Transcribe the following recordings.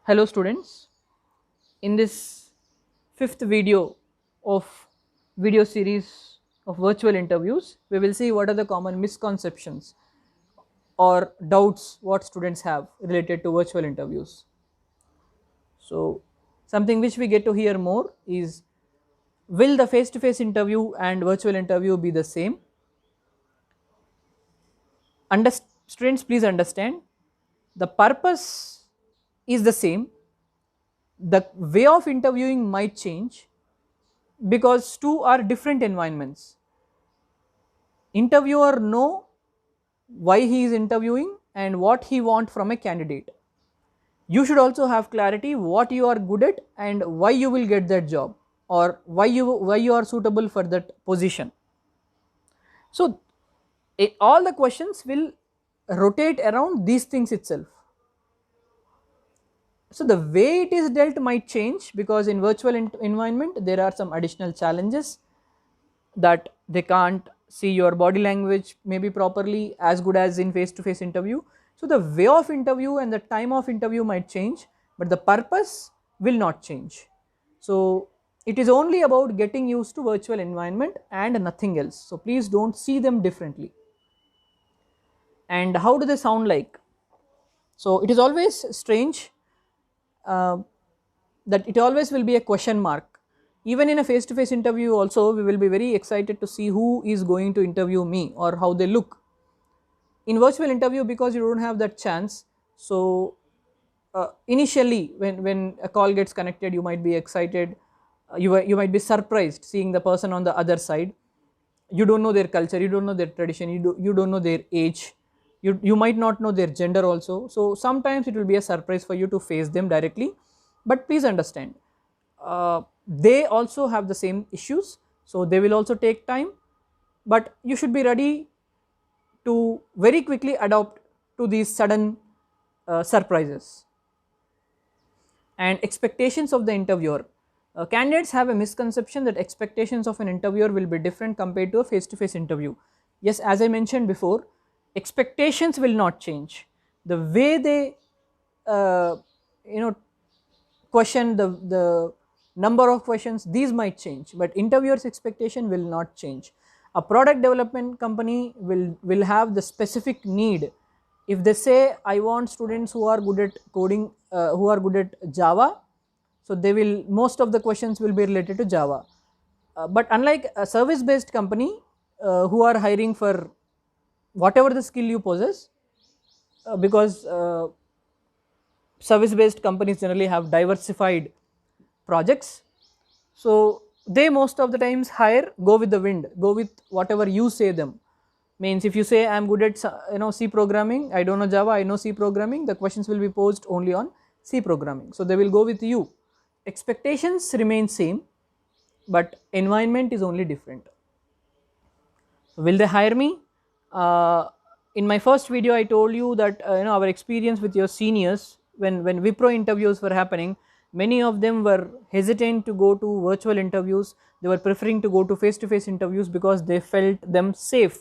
Hello students, in this fifth video of video series of virtual interviews, we will see what are the common misconceptions or doubts what students have related to virtual interviews. So something which we get to hear more is, will the face to face interview and virtual interview be the same? Students, please understand, the purpose is the same, the way of interviewing might change because two are different environments. Interviewer know why he is interviewing and what he want from a candidate. You should also have clarity what you are good at and why you will get that job, or why you are suitable for that position. So all the questions will rotate around these things itself. So the way it is dealt might change because in virtual environment there are some additional challenges that they can't see your body language maybe properly as good as in face to face interview. So the way of interview and the time of interview might change, but the purpose will not change. So it is only about getting used to virtual environment and nothing else. So please don't see them differently. And how do they sound like? So it is always strange uh, that it always will be a question mark. Even in a face to face interview also, we will be very excited to see who is going to interview me or how they look. In virtual interview, because you don't have that chance, so initially when a call gets connected, you might be excited, you might be surprised seeing the person on the other side. You don't know their culture, you don't know their tradition, you don't know their age, you might not know their gender also. So sometimes it will be a surprise for you to face them directly, but please understand, they also have the same issues, so they will also take time, but you should be ready to very quickly adapt to these sudden surprises. And expectations of the interviewer. Candidates have a misconception that expectations of an interviewer will be different compared to a face to face interview. Yes, as I mentioned before, expectations will not change. The way they uh, you know question, the number of questions, these might change, but interviewers expectation will not change. A product development company will have the specific need. If they say I want students who are good at coding, who are good at Java, so they will, most of the questions will be related to Java. But unlike a service based company who are hiring for whatever the skill you possess, because service based companies generally have diversified projects, so they most of the times hire, go with the wind, go with whatever you say them. Means if you say I am good at C programming, I don't know Java, I know C programming, the questions will be posed only on C programming, so they will go with you. Expectations remain same, but environment is only different. So will they hire me? In my first video I told you that our experience with your seniors, when Wipro interviews were happening, many of them were hesitant to go to virtual interviews, they were preferring to go to face interviews because they felt them safe.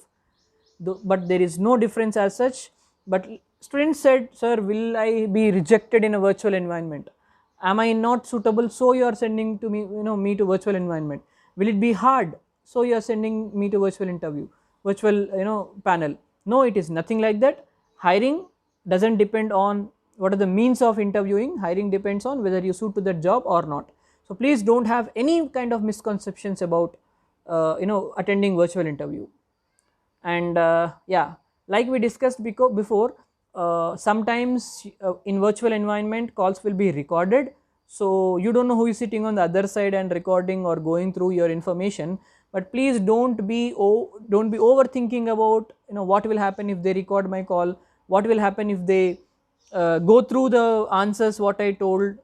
But there is no difference as such. But students said, sir, will I be rejected in a virtual environment? Am I not suitable, so you are sending to me, me to virtual environment? Will it be hard, so you are sending me to virtual interview, virtual panel? No, it is nothing like that. Hiring doesn't depend on what are the means of interviewing. Hiring depends on whether you suit to that job or not. So please don't have any kind of misconceptions about attending virtual interview. And yeah, like we discussed before, sometimes in virtual environment calls will be recorded, so you don't know who is sitting on the other side and recording or going through your information. But please don't be overthinking about what will happen if they record my call, what will happen if they go through the answers what I told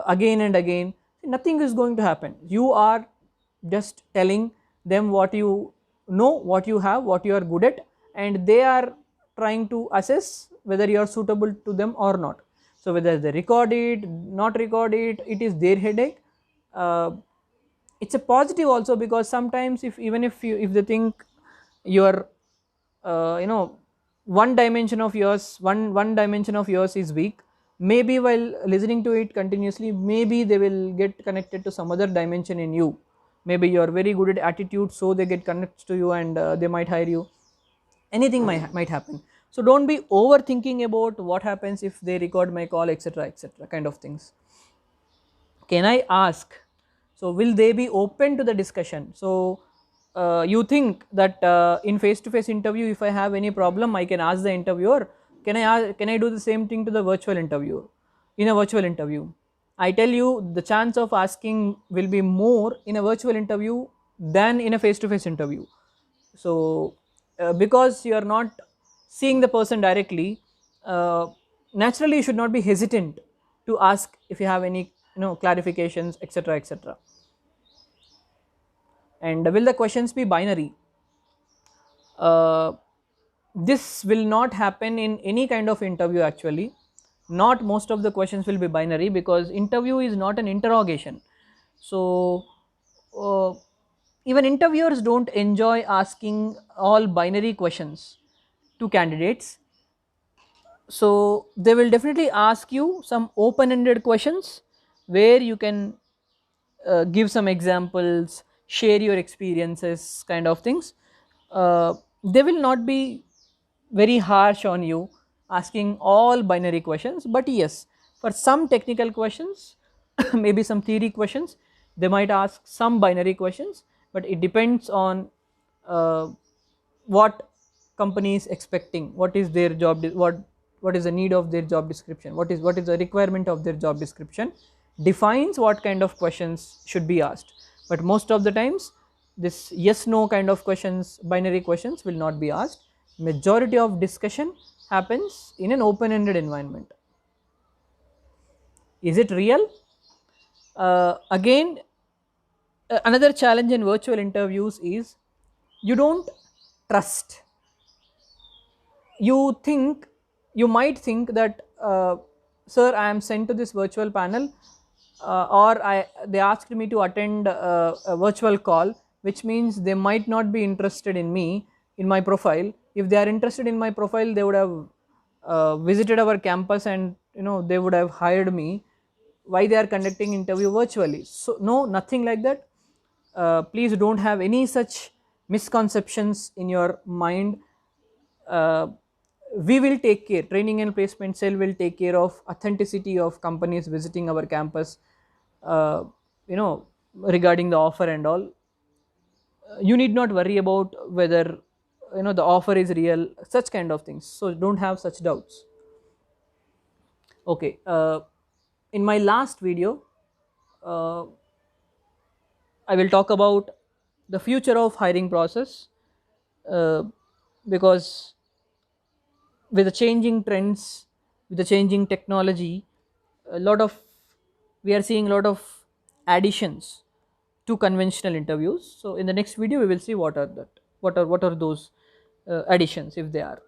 again and again. Nothing is going to happen. You are just telling them what you know, what you have, what you are good at, and they are trying to assess whether you are suitable to them or not. So whether they record it, not record it, it is their headache. uh, it's a positive also, because sometimes if they think your one dimension of yours is weak, maybe while listening to it continuously, maybe they will get connected to some other dimension in you. Maybe you are very good at attitude, so they get connected to you and they might hire you. Anything might happen. So don't be overthinking about what happens if they record my call, etc., etc., kind of things. Can I ask, so will they be open to the discussion? So you think that in face to face interview, if I have any problem, I can ask the interviewer. Can I do the same thing to the virtual interviewer? In a virtual interview, I tell you, the chance of asking will be more in a virtual interview than in a face to face interview. So because you are not seeing the person directly, uh, naturally you should not be hesitant to ask if you have any, clarifications, etc., etc. And will the questions be binary? uh, this will not happen in any kind of interview actually. Not most of the questions will be binary, because interview is not an interrogation. So uh, even interviewers don't enjoy asking all binary questions to candidates. So they will definitely ask you some open ended questions where you can give some examples, share your experiences, kind of things. They will not be very harsh on you asking all binary questions, but yes, for some technical questions, maybe some theory questions, they might ask some binary questions, but it depends on uh, what company is expecting, what is their what is the need of their job description, what is the requirement of their job description, defines what kind of questions should be asked. But most of the times this yes no kind of questions, binary questions, will not be asked. Majority of discussion happens in an open ended environment. Is it real? Again, another challenge in virtual interviews is you don't trust. You might think that, sir, I am sent to this virtual panel, or they asked me to attend a virtual call, which means they might not be interested in me, in my profile. If they are interested in my profile, they would have visited our campus, and they would have hired me. Why they are conducting interview virtually? So no, nothing like that. Please don't have any such misconceptions in your mind. uh, we will take care, training and placement cell will take care of authenticity of companies visiting our campus, uh, you know regarding the offer and all. You need not worry about whether the offer is real, such kind of things, so don't have such doubts. Okay, in my last video, uh, I will talk about the future of hiring process, uh, because with the changing trends, with the changing technology, a lot of we are seeing a lot of additions to conventional interviews. So in the next video we will see what are those additions, if they are.